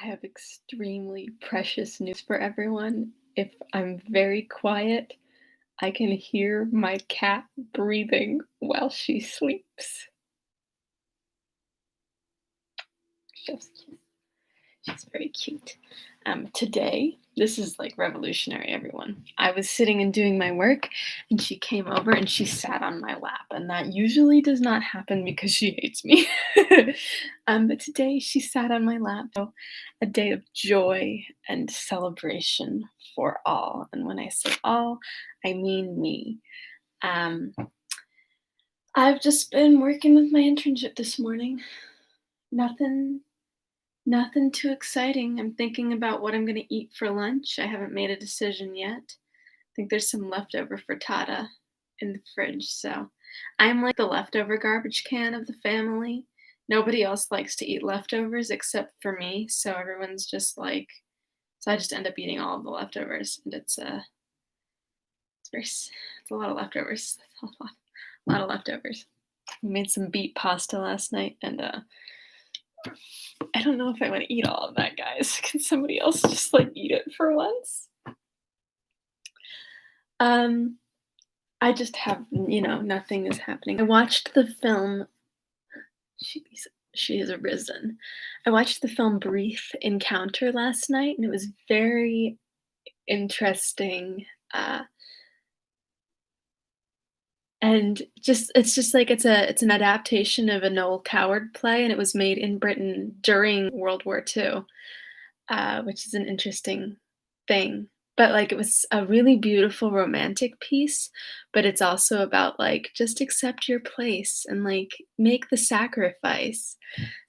I have extremely precious news for everyone. If I'm very quiet, I can hear my cat breathing while she sleeps. She's she's very cute. Today, this is like revolutionary, everyone. I was sitting and doing my work, and she came over and she sat on my lap, and that usually does not happen because she hates me. But today she sat on my lap. So, a day of joy and celebration for all. And when I say all, I mean me. Um, I've just been working with my internship this morning. Nothing Nothing too exciting. I'm thinking about what I'm gonna eat for lunch. I haven't made a decision yet. I think there's some leftover frittata in the fridge, so I'm like the leftover garbage can of the family. Nobody else likes to eat leftovers except for me, so everyone's just like so I just end up eating all of the leftovers, and it's a lot of leftovers. A lot of leftovers. We made some beet pasta last night, and I don't know if I wanna eat all of that, guys. Can somebody else just, like, eat it for once? Um, I just have nothing is happening. I watched the film She's She Is Arisen. I watched the film Brief Encounter last night, and it was very interesting, and just like it's an adaptation of a Noel Coward play, and it was made in Britain during World War II. Which is an interesting thing. But like it was a really beautiful romantic piece, but it's also about like just accept your place and like make the sacrifice.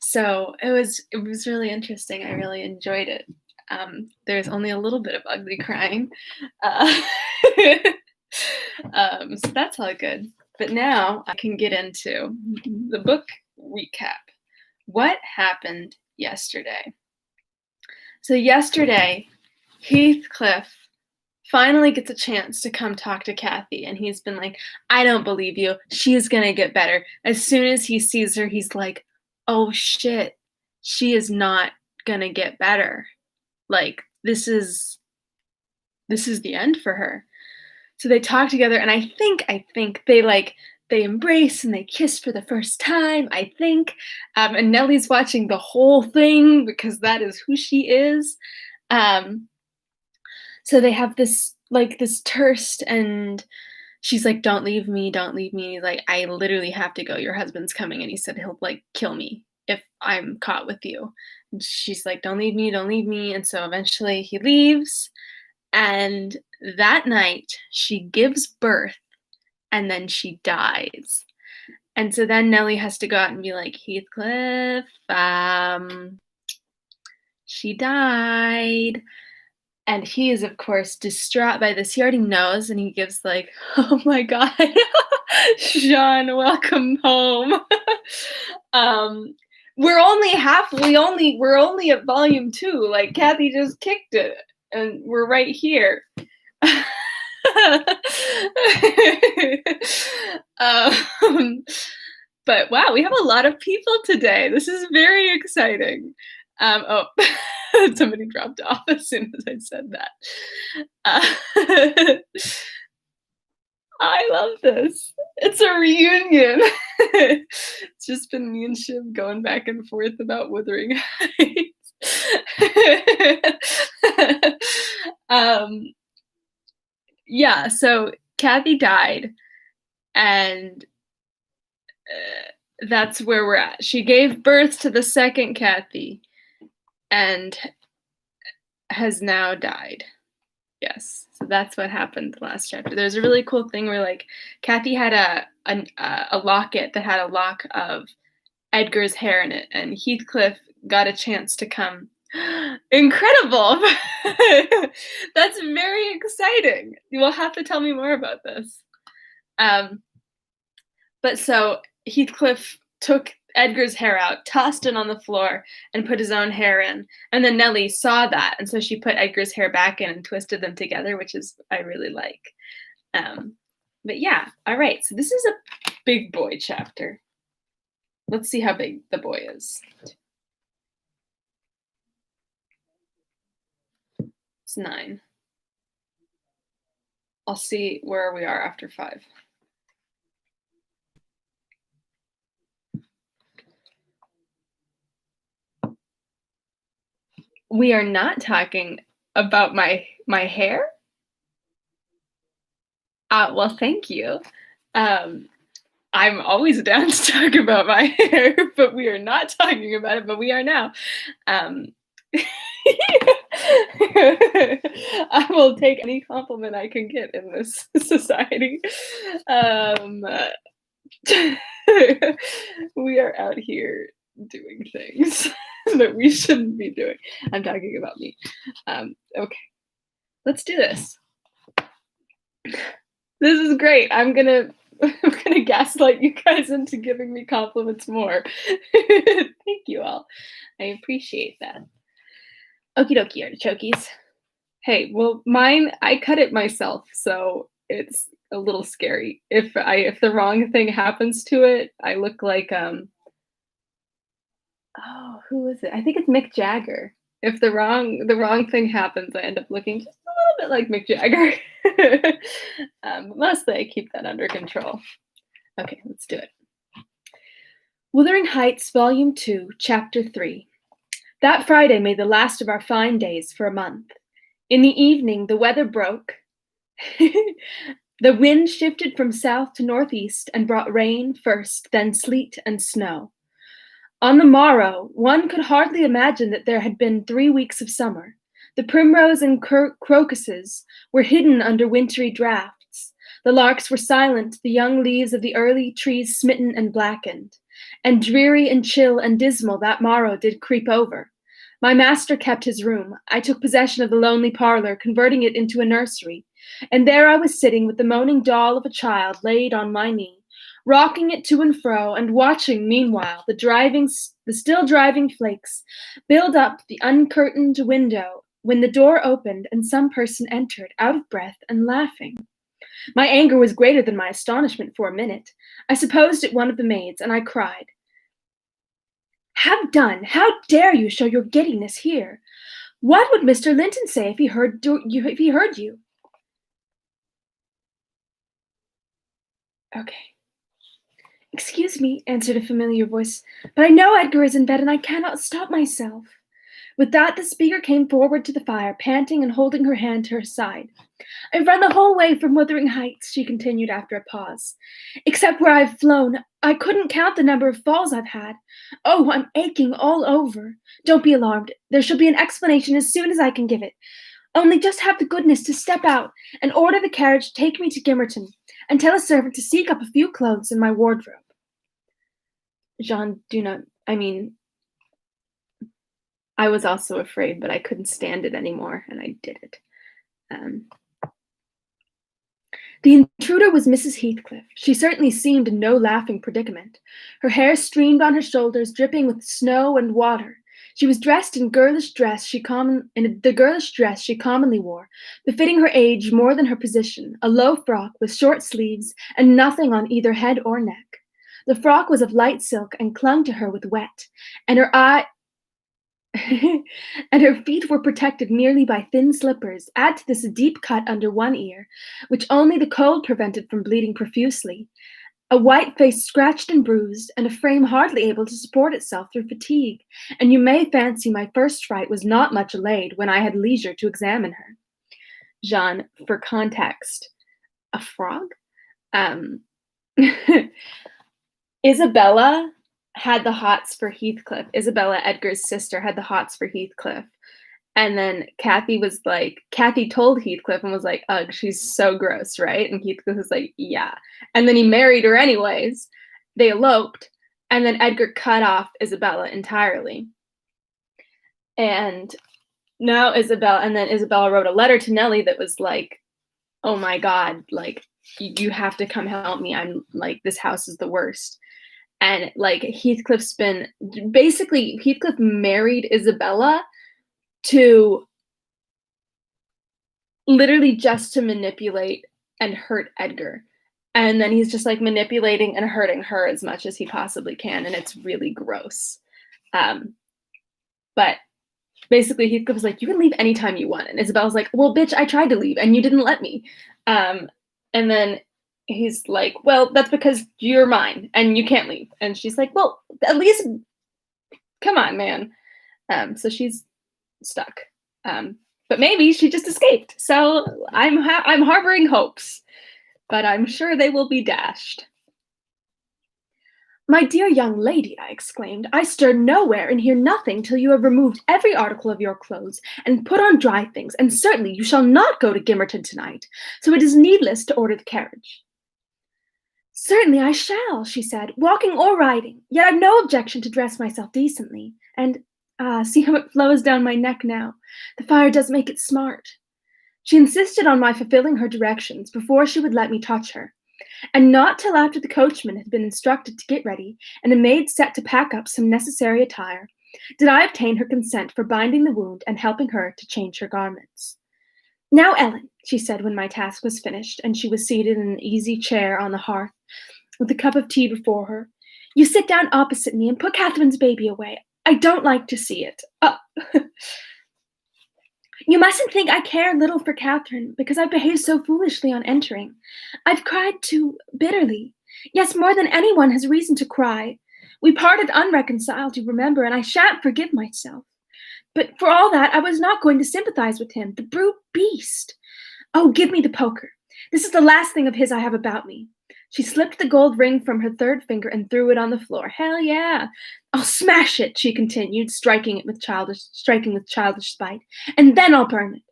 So it was really interesting. I really enjoyed it. There's only a little bit of ugly crying. Uh, so that's all good. But now I can get into the book recap. What happened yesterday? So yesterday, Heathcliff finally gets a chance to come talk to Kathy, and he's been like, "I don't believe you. She's gonna get better." As soon as he sees her, he's like, "Oh shit, she is not gonna get better. Like this is the end for her." So they talk together, and I think they embrace and they kiss for the first time. I think, and Nellie's watching the whole thing because that is who she is. Um, so they have this terse, and she's like, "Don't leave me, don't leave me." Like, "I literally have to go. Your husband's coming, and he said he'll like kill me if I'm caught with you." And she's like, "Don't leave me, don't leave me." And so eventually he leaves, and that night she gives birth and then she dies. And so then Nellie has to go out and be like, "Heathcliff, she died." And he is, of course, distraught by this. He already knows, and he gives like, "Oh my god, Sean, welcome home." um, we're only at volume 2. Like Kathy just kicked it, and we're right here. um, but wow, we have a lot of people today. This is very exciting. Oh, somebody dropped off as soon as I said that. Uh, I love this. It's a reunion. It's just been me and Shiv going back and forth about Wuthering Heights. um, yeah, so Kathy died, and that's where we're at. She gave birth to the second Kathy and has now died. Yes. So that's what happened the last chapter. There's a really cool thing where like Kathy had a locket that had a lock of Edgar's hair in it, and Heathcliff got a chance to come. Incredible! That's very exciting. You will have to tell me more about this. But so Heathcliff took Edgar's hair out, tossed it on the floor, and put his own hair in. And then Nellie saw that, and so she put Edgar's hair back in and twisted them together, which is I really like. But yeah, all right. So this is a big boy chapter. Let's see how big the boy is. It's 9. I'll see where we are after 5. We are not talking about my hair? Well, thank you. Um, I'm always down to talk about my hair, but we are not talking about it, but we are now. Um, I will take any compliment I can get in this society. Um, we are out here doing things that we shouldn't be doing. I'm talking about me. Okay, let's do this. This is great. I'm gonna gaslight you guys into giving me compliments more. Thank you all. I appreciate that. Okie dokie, artichokes. Hey, well, mine I cut it myself, so it's a little scary. If the wrong thing happens to it, I look like oh, who is it? I think it's Mick Jagger. If the wrong thing happens, I end up looking just a little bit like Mick Jagger. But mostly I keep that under control. Okay, let's do it. Wuthering Heights, Volume 2, Chapter 3. That Friday made the last of our fine days for a month. In the evening, the weather broke. The wind shifted from south to northeast and brought rain first, then sleet and snow. On the morrow, one could hardly imagine that there had been 3 weeks of summer. The primrose and crocuses were hidden under wintry draughts. The larks were silent, the young leaves of the early trees smitten and blackened. And dreary and chill and dismal that morrow did creep over. My master kept his room. I took possession of the lonely parlor, converting it into a nursery. And there I was sitting with the moaning doll of a child laid on my knee, rocking it to and fro, and watching, meanwhile, the still driving flakes build up the uncurtained window when the door opened and some person entered, out of breath and laughing. My anger was greater than my astonishment for a minute. I supposed it one of the maids, and I cried, "Have done! How dare you show your giddiness here? What would Mr. Linton say if he heard you?" Okay. "Excuse me," answered a familiar voice, "but I know Edgar is in bed and I cannot stop myself." With that, the speaker came forward to the fire, panting and holding her hand to her side. "I've run the whole way from Wuthering Heights," she continued after a pause. "Except where I've flown. I couldn't count the number of falls I've had. Oh, I'm aching all over. Don't be alarmed. There shall be an explanation as soon as I can give it. Only just have the goodness to step out and order the carriage to take me to Gimmerton, and tell a servant to seek up a few clothes in my wardrobe." Jean, do not, I mean, I was also afraid, but I couldn't stand it anymore, and I did it. Um, the intruder was Mrs. Heathcliff. She certainly seemed in no laughing predicament. Her hair streamed on her shoulders, dripping with snow and water. She was dressed in the girlish dress she commonly wore, befitting her age more than her position, a low frock with short sleeves and nothing on either head or neck. The frock was of light silk and clung to her with wet, and her and her feet were protected merely by thin slippers. Add to this a deep cut under one ear, which only the cold prevented from bleeding profusely, a white face scratched and bruised, and a frame hardly able to support itself through fatigue, and you may fancy my first fright was not much allayed when I had leisure to examine her. Jean, for context, a frog? Um, Isabella had the hots for Heathcliff. Isabella, Edgar's sister, had the hots for Heathcliff. And then Kathy told Heathcliff and was like, "Ugh, she's so gross, right?" And Heathcliff was like, "Yeah." And then he married her anyways. They eloped. And then Edgar cut off Isabella entirely. And now Isabella wrote a letter to Nellie that was like, "Oh my God, like, you have to come help me. I'm like, this house is the worst." And like Heathcliff married Isabella to literally just to manipulate and hurt Edgar. And then he's just like manipulating and hurting her as much as he possibly can. And it's really gross. But Basically, Heathcliff was like, "You can leave anytime you want," and Isabel's like, "Well, bitch, I tried to leave and you didn't let me." Um, and then he's like, "Well, that's because you're mine and you can't leave." And she's like, "Well, at least come on, man." So she's stuck. But maybe she just escaped. So I'm harboring hopes, but I'm sure they will be dashed. "My dear young lady," I exclaimed, "I stir nowhere and hear nothing till you have removed every article of your clothes and put on dry things, and certainly you shall not go to Gimmerton tonight, so it is needless to order the carriage." "Certainly I shall," she said, "walking or riding, yet I've no objection to dress myself decently, and see how it flows down my neck now. The fire does make it smart." She insisted on my fulfilling her directions before she would let me touch her. And not till after the coachman had been instructed to get ready, and a maid set to pack up some necessary attire, did I obtain her consent for binding the wound and helping her to change her garments. "Now, Ellen," she said when my task was finished, and she was seated in an easy chair on the hearth, with a cup of tea before her, "you sit down opposite me and put Catherine's baby away. I don't like to see it. You mustn't think I care little for Catherine, because I behaved so foolishly on entering. I've cried too bitterly. Yes, more than anyone has reason to cry. We parted unreconciled, you remember, and I shan't forgive myself. But for all that, I was not going to sympathize with him, the brute beast. Oh, give me the poker. This is the last thing of his I have about me." She slipped the gold ring from her third finger and threw it on the floor. "Hell yeah. I'll smash it," she continued, striking with childish spite, "and then I'll burn it."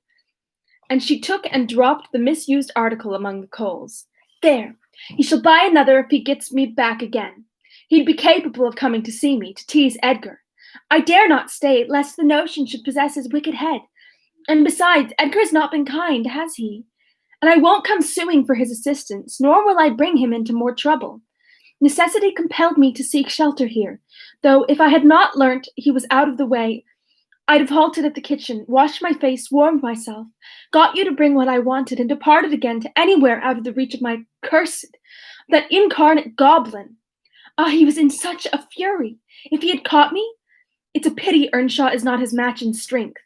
And she took and dropped the misused article among the coals. "There, he shall buy another if he gets me back again. He'd be capable of coming to see me, to tease Edgar. I dare not stay, lest the notion should possess his wicked head. And besides, Edgar's not been kind, has he? And I won't come suing for his assistance, nor will I bring him into more trouble. Necessity compelled me to seek shelter here, though if I had not learnt he was out of the way, I'd have halted at the kitchen, washed my face, warmed myself, got you to bring what I wanted, and departed again to anywhere out of the reach of my cursed, that incarnate goblin. Ah, he was in such a fury. If he had caught me, it's a pity Earnshaw is not his match in strength.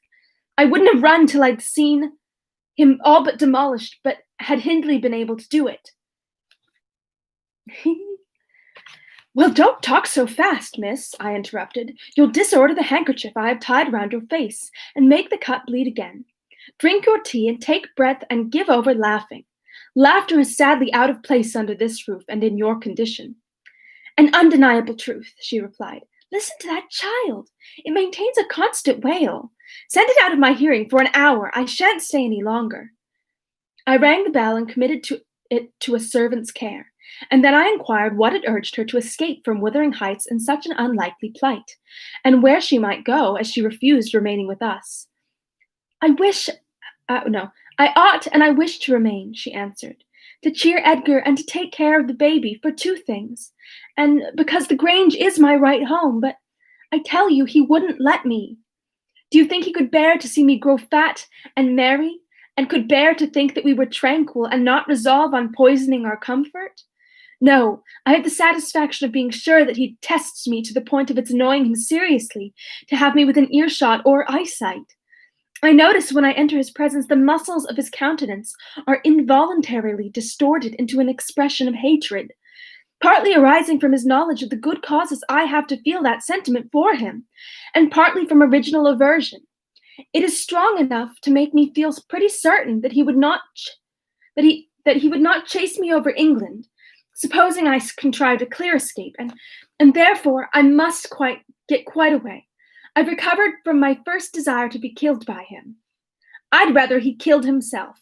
I wouldn't have run till I'd seen him all but demolished, but had Hindley been able to do it." "Well, don't talk so fast, miss," I interrupted. "You'll disorder the handkerchief I have tied round your face, and make the cut bleed again. Drink your tea and take breath and give over laughing. Laughter is sadly out of place under this roof and in your condition." "An undeniable truth," she replied. "Listen to that child. It maintains a constant wail. Send it out of my hearing for an hour. I shan't stay any longer." I rang the bell and committed it to a servant's care, and then I inquired what had urged her to escape from Wuthering Heights in such an unlikely plight, and where she might go, as she refused remaining with us. "I wish, no, I ought and I wish to remain," she answered, "to cheer Edgar and to take care of the baby, for two things, and because the Grange is my right home, but I tell you he wouldn't let me. Do you think he could bear to see me grow fat and merry, and could bear to think that we were tranquil and not resolve on poisoning our comfort? No, I have the satisfaction of being sure that he tests me to the point of its annoying him seriously to have me within earshot or eyesight. I notice when I enter his presence the muscles of his countenance are involuntarily distorted into an expression of hatred, partly arising from his knowledge of the good causes I have to feel that sentiment for him, and partly from original aversion. It is strong enough to make me feel pretty certain that he would not that he would not chase me over England, supposing I contrived a clear escape, and therefore I must get quite away. I've recovered from my first desire to be killed by him. I'd rather he killed himself.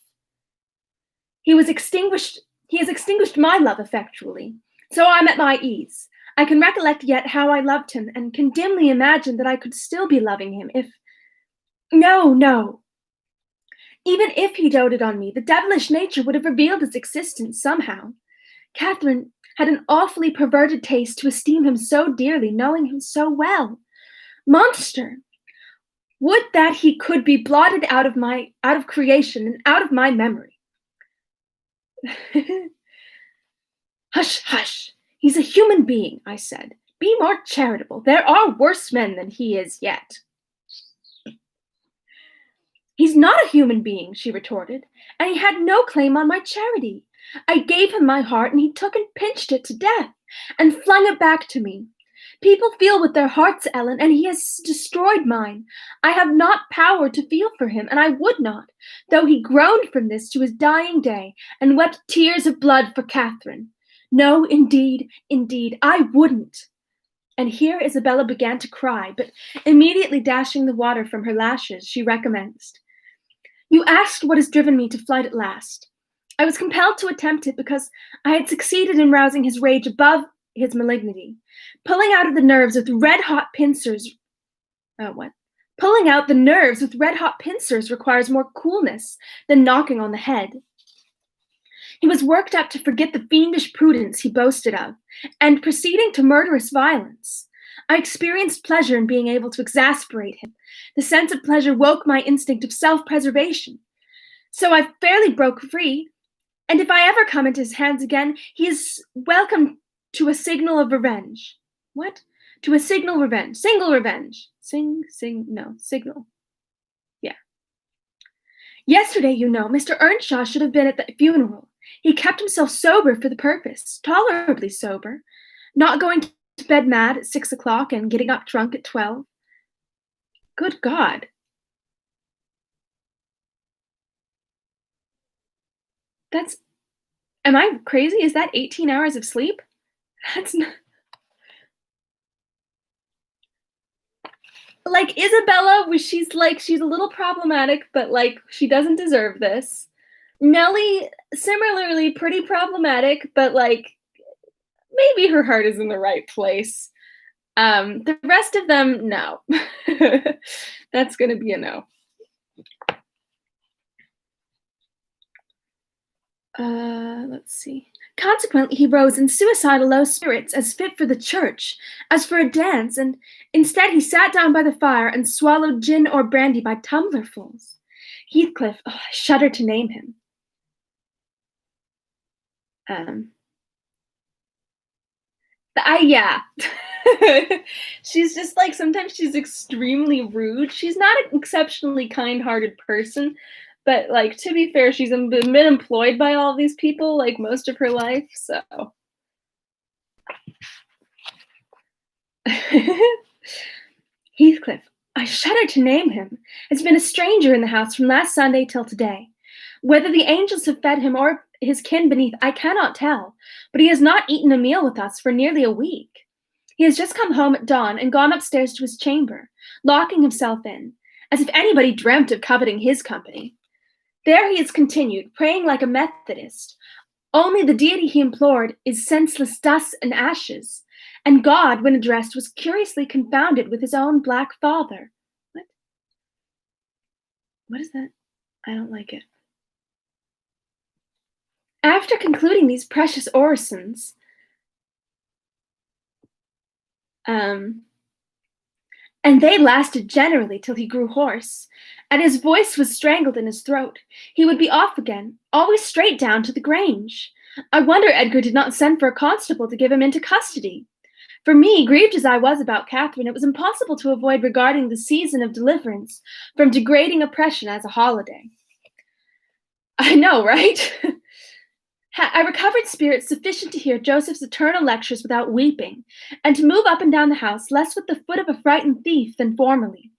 He has extinguished my love effectually, so I'm at my ease. I can recollect yet how I loved him, and can dimly imagine that I could still be loving him if— No, no. Even if he doted on me, the devilish nature would have revealed its existence somehow. Catherine had an awfully perverted taste to esteem him so dearly, knowing him so well. Monster! Would that he could be blotted out of creation and out of my memory. Hush, hush. He's a human being, I said. Be more charitable. There are worse men than he is yet. He's not a human being, she retorted, and he had no claim on my charity. I gave him my heart, and he took and pinched it to death and flung it back to me. People feel with their hearts, Ellen, and he has destroyed mine. I have not power to feel for him, and I would not, though he groaned from this to his dying day and wept tears of blood for Catherine. No, indeed, indeed, I wouldn't. And here Isabella began to cry, but immediately dashing the water from her lashes, she recommenced. You asked what has driven me to flight at last. I was compelled to attempt it because I had succeeded in rousing his rage above his malignity. Pulling out of the nerves with red-hot pincers. Pulling out the nerves with red-hot pincers requires more coolness than knocking on the head. He was worked up to forget the fiendish prudence he boasted of, and proceeding to murderous violence. I experienced pleasure in being able to exasperate him. The sense of pleasure woke my instinct of self-preservation. So I fairly broke free, and if I ever come into his hands again, he is welcome to a signal of revenge. What? To a signal revenge. Single revenge. Signal. Yeah. Yesterday, you know, Mr. Earnshaw should have been at the funeral. He kept himself sober for the purpose, tolerably sober, not going to bed mad at 6 o'clock and getting up drunk at 12. Good God. Am I crazy? Is that 18 hours of sleep? That's not. Like Isabella, she's a little problematic, but like she doesn't deserve this. Nellie, similarly pretty problematic, but like maybe her heart is in the right place. The rest of them, no. That's gonna be a no. Let's see. Consequently, he rose in suicidal low spirits, as fit for the church, as for a dance, and instead he sat down by the fire and swallowed gin or brandy by tumblerfuls. Heathcliff, I shudder to name him. Yeah. She's just like, sometimes she's extremely rude. She's not an exceptionally kind-hearted person, but like, to be fair, she's been employed by all these people like most of her life, so. Heathcliff, I shudder to name him, has been a stranger in the house from last Sunday till today. Whether the angels have fed him or his kin beneath, I cannot tell, but he has not eaten a meal with us for nearly a week. He has just come home at dawn and gone upstairs to his chamber, locking himself in, as if anybody dreamt of coveting his company. There he has continued, praying like a Methodist. Only the deity he implored is senseless dust and ashes, and God, when addressed, was curiously confounded with his own black father. What? What is that? I don't like it. After concluding these precious orisons, and they lasted generally till he grew hoarse, and his voice was strangled in his throat, he would be off again, always straight down to the Grange. I wonder Edgar did not send for a constable to give him into custody. For me, grieved as I was about Catherine, it was impossible to avoid regarding the season of deliverance from degrading oppression as a holiday. I know, right? I recovered spirits sufficient to hear Joseph's eternal lectures without weeping, and to move up and down the house less with the foot of a frightened thief than formerly.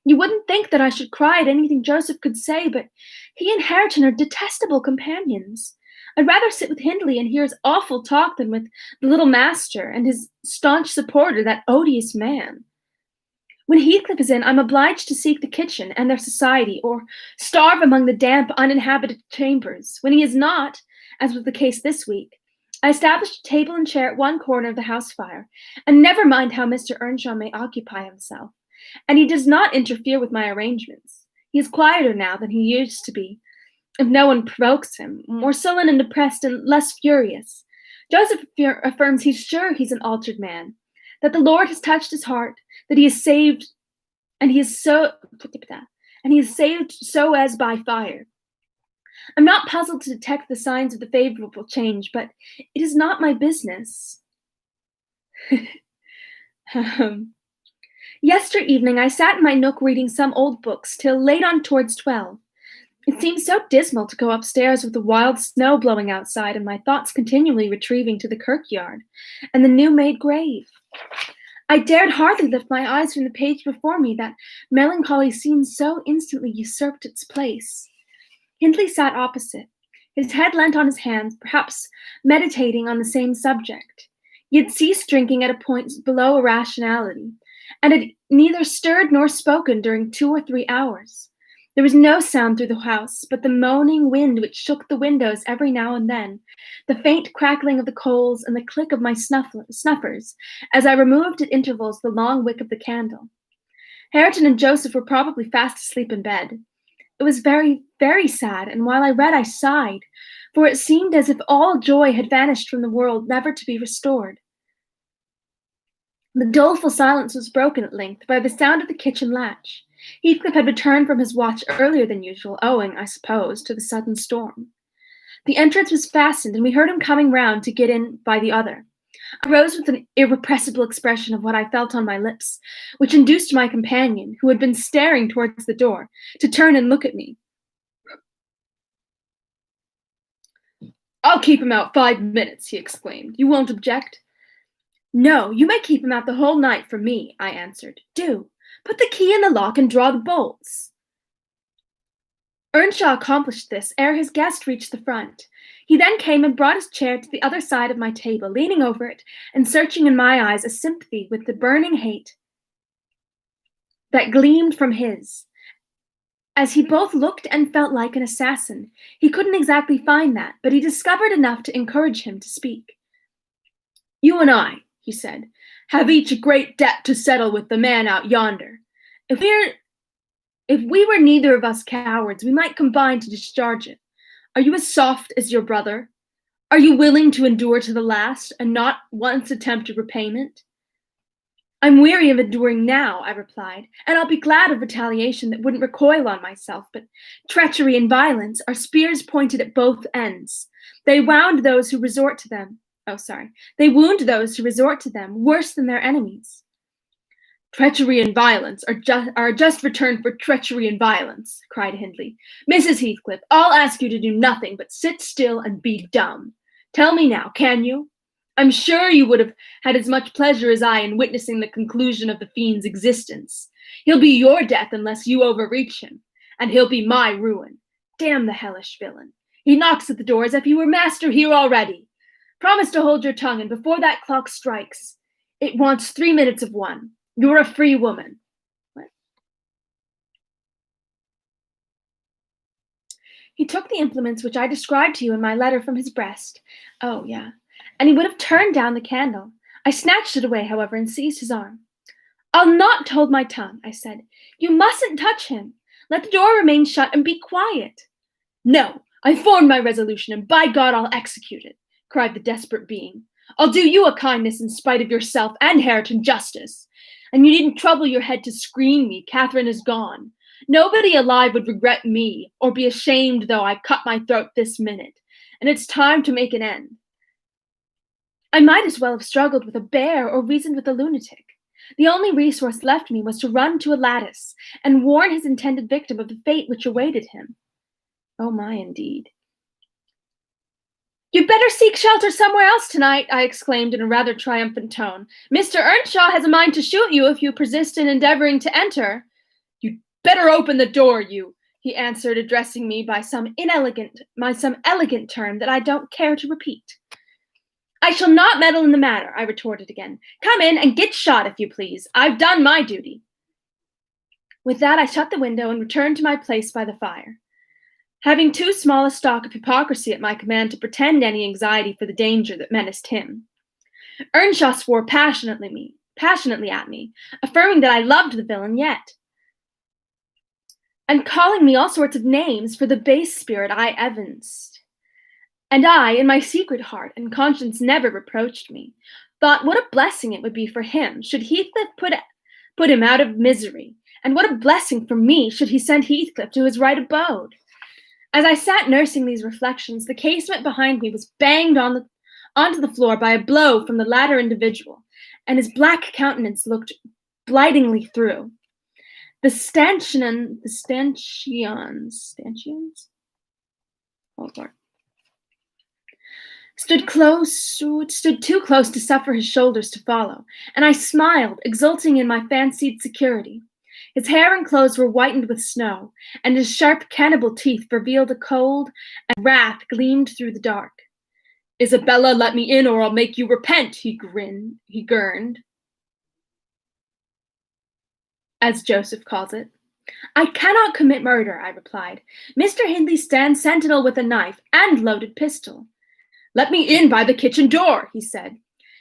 You wouldn't think that I should cry at anything Joseph could say, but he and Hareton are detestable companions. I'd rather sit with Hindley and hear his awful talk than with the little master and his staunch supporter, that odious man. When Heathcliff is in, I'm obliged to seek the kitchen and their society, or starve among the damp, uninhabited chambers. When he is not, as was the case this week, I established a table and chair at one corner of the house fire, and never mind how Mr. Earnshaw may occupy himself. And he does not interfere with my arrangements. He is quieter now than he used to be, if no one provokes him, more sullen and depressed and less furious. Joseph affirms he's sure he's an altered man, that the Lord has touched his heart, that he is saved, and he is saved so as by fire. I'm not puzzled to detect the signs of the favorable change, but it is not my business. Yester evening I sat in my nook reading some old books till late on towards 12, It seemed so dismal to go upstairs with the wild snow blowing outside and my thoughts continually retrieving to the kirkyard and the new-made grave. I dared hardly lift my eyes from the page before me, that melancholy scene so instantly usurped its place. Hindley sat opposite, his head leant on his hands, perhaps meditating on the same subject. He had ceased drinking at a point below irrationality, and had neither stirred nor spoken during 2 or 3 hours. There was no sound through the house but the moaning wind which shook the windows every now and then, the faint crackling of the coals, and the click of my snuffers as I removed at intervals the long wick of the candle. Hareton and Joseph were probably fast asleep in bed. It was very, very sad, and while I read I sighed, for it seemed as if all joy had vanished from the world, never to be restored. The doleful silence was broken at length by the sound of the kitchen latch. Heathcliff had returned from his watch earlier than usual, owing, I suppose, to the sudden storm. The entrance was fastened, and we heard him coming round to get in by the other. I rose with an irrepressible expression of what I felt on my lips, which induced my companion, who had been staring towards the door, to turn and look at me. "I'll keep him out 5 minutes," he exclaimed. "You won't object?" "No, you may keep him out the whole night for me," I answered. "Do. Put the key in the lock and draw the bolts." Earnshaw accomplished this ere his guest reached the front. He then came and brought his chair to the other side of my table, leaning over it and searching in my eyes a sympathy with the burning hate that gleamed from his. As he both looked and felt like an assassin, he couldn't exactly find that, but he discovered enough to encourage him to speak. "You and I," he said, "have each a great debt to settle with the man out yonder. If we were neither of us cowards, we might combine to discharge it. Are you as soft as your brother? Are you willing to endure to the last, and not once attempt a repayment?" "I'm weary of enduring now," I replied, "and I'll be glad of retaliation that wouldn't recoil on myself, but treachery and violence are spears pointed at both ends. They wound those who resort to them. They wound those who resort to them worse than their enemies." "Treachery and violence are a just return for treachery and violence," cried Hindley. "Mrs. Heathcliff, I'll ask you to do nothing but sit still and be dumb. Tell me now, can you? I'm sure you would have had as much pleasure as I in witnessing the conclusion of the fiend's existence. He'll be your death unless you overreach him, and he'll be my ruin. Damn the hellish villain. He knocks at the door as if he were master here already. Promise to hold your tongue, and before that clock strikes, it wants 3 minutes of 1. You're a free woman." What? He took the implements which I described to you in my letter from his breast. Oh, yeah. And he would have turned down the candle. I snatched it away, however, and seized his arm. "I'll not hold my tongue," I said. "You mustn't touch him. Let the door remain shut and be quiet." "No, I've formed my resolution, and by God I'll execute it," cried the desperate being. "I'll do you a kindness in spite of yourself and Hareton justice. And you needn't trouble your head to screen me. Catherine is gone. Nobody alive would regret me, or be ashamed though I cut my throat this minute. And it's time to make an end. I might as well have struggled with a bear or reasoned with a lunatic. The only resource left me was to run to a lattice and warn his intended victim of the fate which awaited him. Oh my, indeed. "You'd better seek shelter somewhere else tonight," I exclaimed in a rather triumphant tone. "Mr. Earnshaw has a mind to shoot you if you persist in endeavoring to enter." "You'd better open the door, he answered, addressing me by some elegant term that I don't care to repeat. "I shall not meddle in the matter," I retorted again. "Come in and get shot, if you please. I've done my duty." With that, I shut the window and returned to my place by the fire. Having too small a stock of hypocrisy at my command to pretend any anxiety for the danger that menaced him, Earnshaw swore passionately at me, affirming that I loved the villain yet, and calling me all sorts of names for the base spirit I evinced. And I, in my secret heart, and conscience never reproached me, thought what a blessing it would be for him should Heathcliff put him out of misery, and what a blessing for me should he send Heathcliff to his right abode. As I sat nursing these reflections, the casement behind me was banged onto the floor by a blow from the latter individual, and his black countenance looked blightingly through. stanchions? Hold on. Stood too close to suffer his shoulders to follow, and I smiled, exulting in my fancied security. His hair and clothes were whitened with snow, and his sharp cannibal teeth revealed a cold, and wrath gleamed through the dark. Isabella, let me in, or I'll make you repent, he gurned, as Joseph calls it. I cannot commit murder, I replied. Mr. Hindley stands sentinel with a knife and loaded pistol. Let me in by the kitchen door, he said.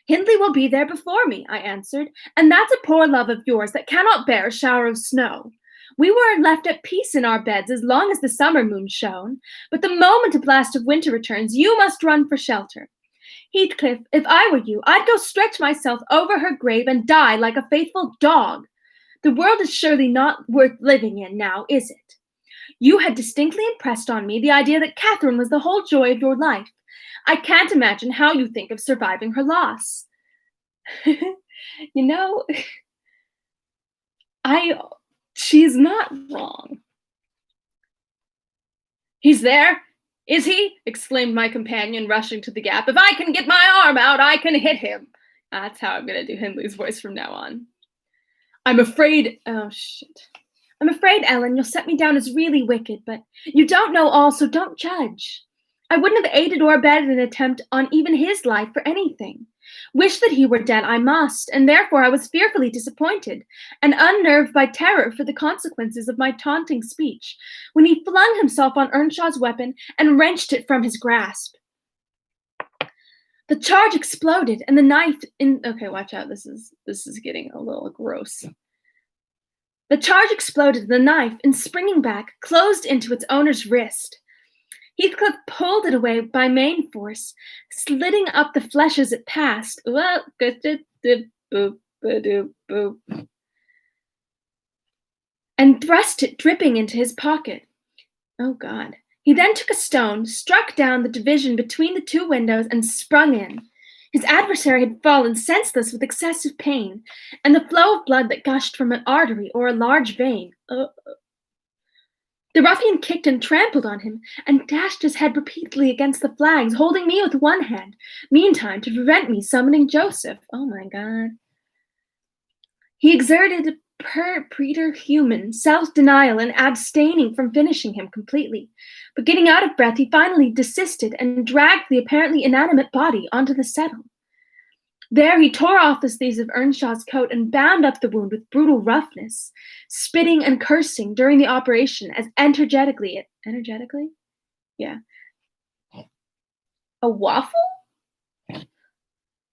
Hindley will be there before me, I answered, and that's a poor love of yours that cannot bear a shower of snow. We were left at peace in our beds as long as the summer moon shone, but the moment a blast of winter returns, you must run for shelter. Heathcliff, if I were you, I'd go stretch myself over her grave and die like a faithful dog. The world is surely not worth living in now, is it? You had distinctly impressed on me the idea that Catherine was the whole joy of your life. I can't imagine how you think of surviving her loss. She's not wrong. He's there, is he? Exclaimed my companion, rushing to the gap. If I can get my arm out, I can hit him. That's how I'm going to do Hindley's voice from now on. I'm afraid, Ellen, you'll set me down as really wicked, but you don't know all, so don't judge. I wouldn't have aided or abetted an attempt on even his life for anything. Wish that he were dead I must, and therefore I was fearfully disappointed, and unnerved by terror for the consequences of my taunting speech, when he flung himself on Earnshaw's weapon and wrenched it from his grasp. The charge exploded, and the knife okay, watch out, this is getting a little gross. The charge exploded, and the knife, in springing back, closed into its owner's wrist. Heathcliff pulled it away by main force, slitting up the flesh as it passed. And thrust it dripping into his pocket. Oh, God. He then took a stone, struck down the division between the two windows, and sprung in. His adversary had fallen senseless with excessive pain, and the flow of blood that gushed from an artery or a large vein. The ruffian kicked and trampled on him, and dashed his head repeatedly against the flags, holding me with one hand, meantime to prevent me summoning Joseph. Oh my God. He exerted preterhuman self-denial in abstaining from finishing him completely, but getting out of breath, he finally desisted and dragged the apparently inanimate body onto the settle. There he tore off the sleeves of Earnshaw's coat and bound up the wound with brutal roughness, spitting and cursing during the operation as energetically? Yeah. A waffle?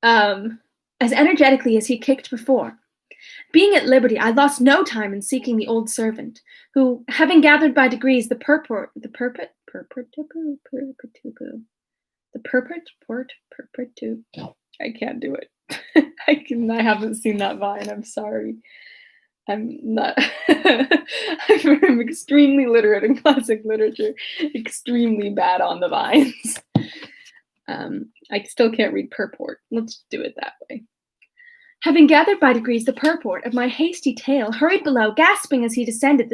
As energetically as he kicked before. Being at liberty, I lost no time in seeking the old servant, who, having gathered by degrees the purport, I can't do it. I haven't seen that Vine. I'm sorry. I'm not. I'm extremely literate in classic literature, extremely bad on the Vines. I still can't read purport. Let's do it that way. Having gathered by degrees the purport of my hasty tale, hurried below, gasping as he descended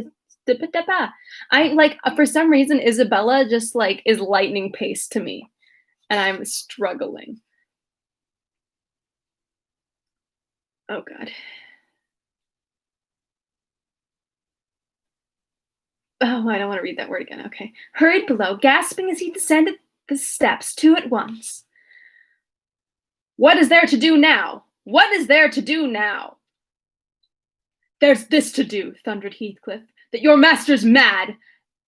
for some reason, Isabella just is lightning pace to me, and I'm struggling. Oh, God. Oh, I don't want to read that word again. Okay. Hurried below, gasping as he descended the steps, two at once. What is there to do now? What is there to do now? There's this to do, thundered Heathcliff, that your master's mad,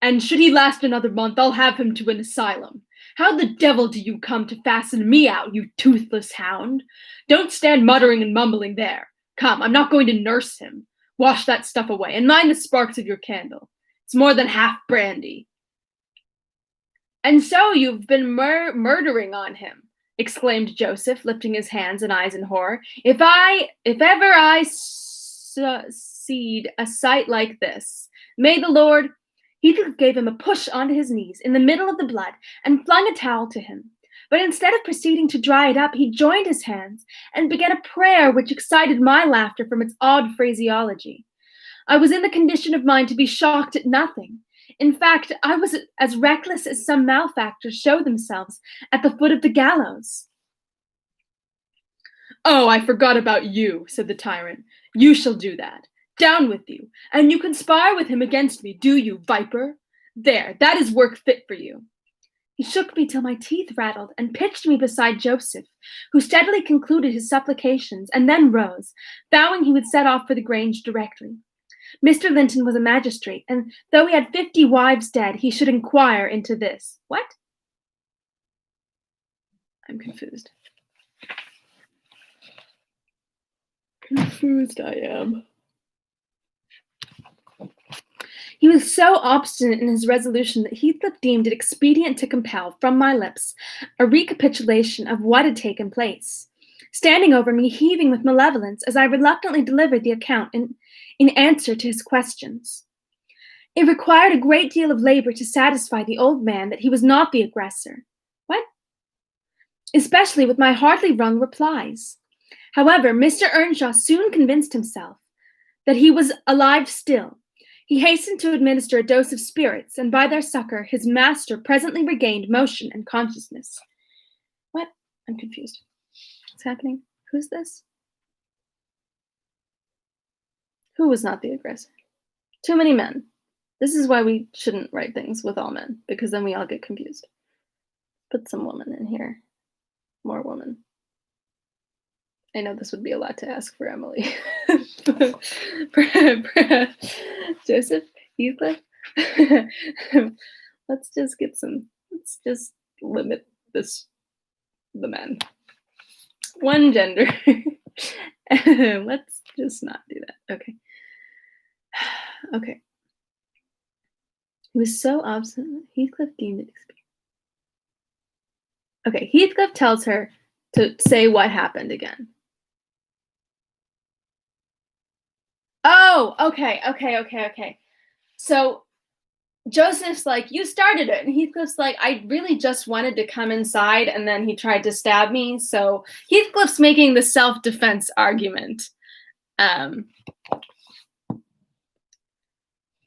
and should he last another month, I'll have him to an asylum. How the devil do you come to fasten me out, you toothless hound? Don't stand muttering and mumbling there. Come, I'm not going to nurse him. Wash that stuff away, and mind the sparks of your candle. It's more than half brandy. And so you've been murdering on him, exclaimed Joseph, lifting his hands and eyes in horror. If ever I seed a sight like this, may the Lord... Heathcliff gave him a push onto his knees in the middle of the blood and flung a towel to him. But instead of proceeding to dry it up, he joined his hands and began a prayer which excited my laughter from its odd phraseology. I was in the condition of mind to be shocked at nothing. In fact, I was as reckless as some malefactors show themselves at the foot of the gallows. Oh, I forgot about you, said the tyrant. You shall do that. Down with you. And you conspire with him against me, do you, viper? There, that is work fit for you. He shook me till my teeth rattled and pitched me beside Joseph, who steadily concluded his supplications and then rose, vowing he would set off for the Grange directly. Mr. Linton was a magistrate, and though he had 50 wives dead, he should inquire into this. What? I'm confused. Confused I am. He was so obstinate in his resolution that Heathcliff deemed it expedient to compel from my lips a recapitulation of what had taken place, standing over me, heaving with malevolence as I reluctantly delivered the account in answer to his questions. It required a great deal of labor to satisfy the old man that he was not the aggressor. What? Especially with my hardly wrung replies. However, Mr. Earnshaw soon convinced himself that he was alive still. He hastened to administer a dose of spirits, and by their succor, his master presently regained motion and consciousness. What? I'm confused. What's happening? Who's this? Who was not the aggressor? Too many men. This is why we shouldn't write things with all men, because then we all get confused. Put some woman in here. More woman. I know this would be a lot to ask for Emily. Joseph, Heathcliff. Let's just limit the men. One gender. Let's just not do that. Okay. Okay. He was so obstinate. Heathcliff deemed it expedient. Okay, Heathcliff tells her to say what happened again. Oh, okay. So Joseph's like, you started it. And Heathcliff's like, I really just wanted to come inside, and then he tried to stab me. So Heathcliff's making the self-defense argument.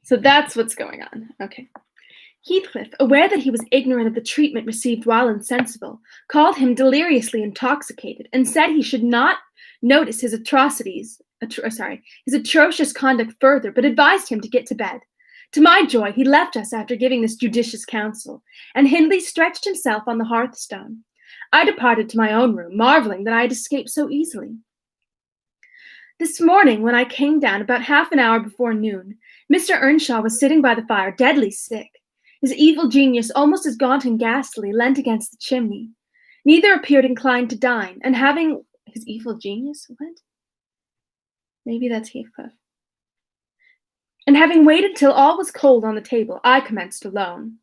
So that's what's going on. Okay. Heathcliff, aware that he was ignorant of the treatment received while insensible, called him deliriously intoxicated, and said he should not notice his his atrocious conduct further, but advised him to get to bed. To my joy, he left us after giving this judicious counsel, and Hindley stretched himself on the hearthstone. I departed to my own room, marveling that I had escaped so easily. This morning, when I came down about half an hour before noon, Mr. Earnshaw was sitting by the fire, deadly sick. His evil genius, almost as gaunt and ghastly, leant against the chimney. Neither appeared inclined to dine, and having his evil genius? What? Maybe that's Heathcliff. And having waited till all was cold on the table, I commenced alone.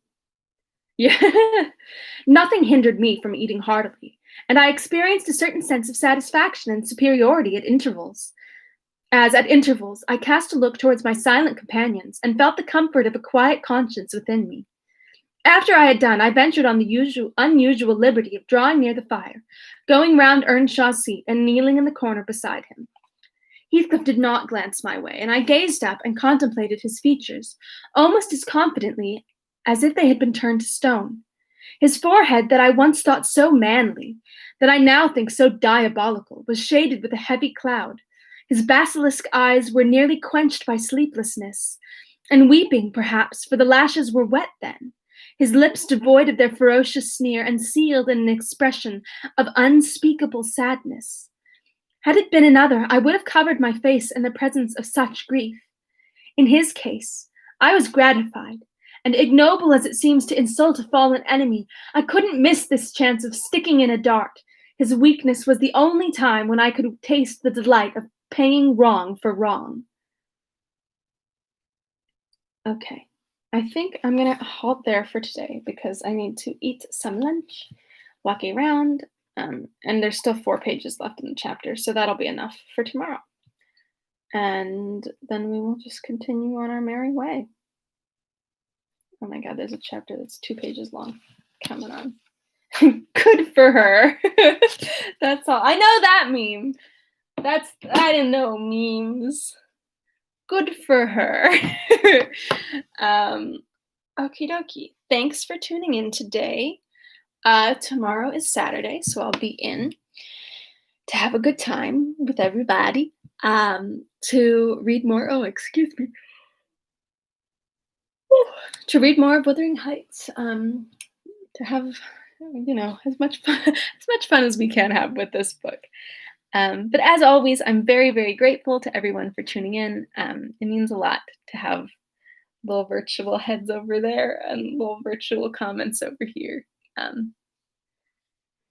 Yeah, nothing hindered me from eating heartily, and I experienced a certain sense of satisfaction and superiority at intervals. As, at intervals, I cast a look towards my silent companions and felt the comfort of a quiet conscience within me. After I had done, I ventured on the unusual liberty of drawing near the fire, going round Earnshaw's seat and kneeling in the corner beside him. Heathcliff did not glance my way, and I gazed up and contemplated his features, almost as confidently as if they had been turned to stone. His forehead, that I once thought so manly, that I now think so diabolical, was shaded with a heavy cloud. His basilisk eyes were nearly quenched by sleeplessness, and weeping, perhaps, for the lashes were wet then. His lips devoid of their ferocious sneer and sealed in an expression of unspeakable sadness. Had it been another, I would have covered my face in the presence of such grief. In his case, I was gratified, and ignoble as it seems to insult a fallen enemy, I couldn't miss this chance of sticking in a dart. His weakness was the only time when I could taste the delight of paying wrong for wrong. Okay, I think I'm going to halt there for today because I need to eat some lunch, walk around, and there's still 4 pages left in the chapter, so that'll be enough for tomorrow. And then we will just continue on our merry way. Oh my god, there's a chapter that's 2 pages long coming on. Good for her. That's all. I know that meme. I didn't know memes. Good for her. um, Okie dokie. Thanks for tuning in today. Tomorrow is Saturday, so I'll be in to have a good time with everybody. To read more. Oh, excuse me. Whew. To read more of Wuthering Heights. To have as much fun as much fun as we can have with this book. But as always, I'm very, very grateful to everyone for tuning in. It means a lot to have little virtual heads over there and little virtual comments over here. Um,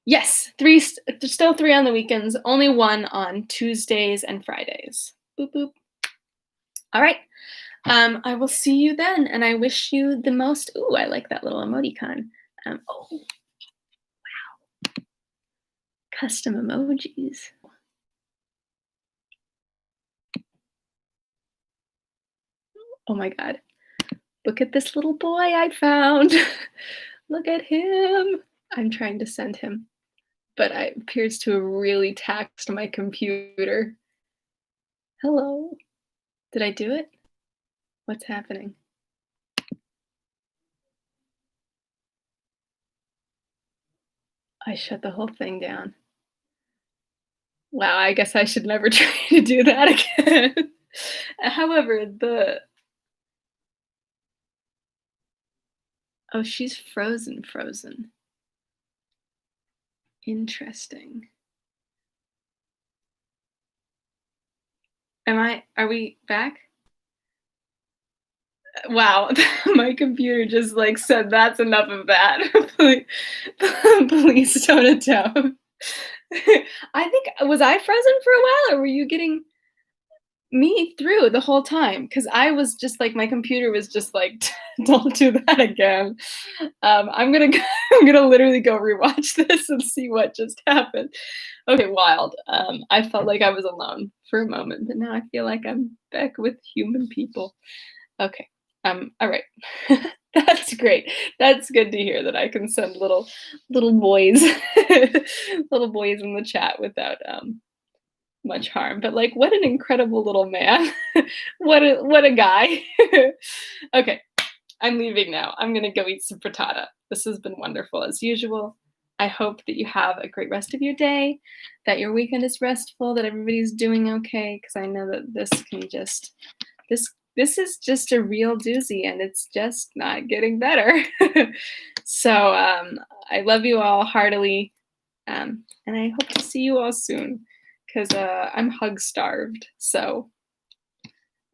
yes, there's still three on the weekends, only one on Tuesdays and Fridays. Boop boop. All right. I will see you then, and I wish you the most. Ooh, I like that little emoticon. Oh, custom emojis. Oh my god. Look at this little boy I found. Look at him. I'm trying to send him, but it appears to have really taxed my computer. Hello. Did I do it? What's happening? I shut the whole thing down. Wow, I guess I should never try to do that again. However, oh, she's frozen. Interesting. Are we back? Wow, my computer just like said that's enough of that. Please, please tone it down. I think was I frozen for a while, or were you getting me through the whole time? Because I was just like my computer was just like, don't do that again. I'm gonna I'm gonna literally go rewatch this and see what just happened. Okay, wild. I felt like I was alone for a moment, but now I feel like I'm back with human people. Okay. All right. That's great. That's good to hear that I can send little boys little boys in the chat without much harm. But like what an incredible little man. What a guy. Okay. I'm leaving now. I'm gonna go eat some frittata. This has been wonderful as usual. I hope that you have a great rest of your day, that your weekend is restful, that everybody's doing okay, because I know that this is just a real doozy and it's just not getting better. So I love you all heartily, and I hope to see you all soon because I'm hug starved. So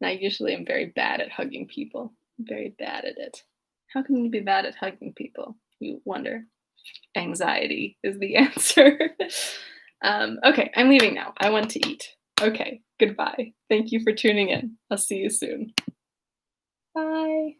and I usually am very bad at hugging people. I'm very bad at it. How can you be bad at hugging people? You wonder. Anxiety is the answer. Okay, I'm leaving now. I want to eat. Okay, goodbye. Thank you for tuning in. I'll see you soon. Bye.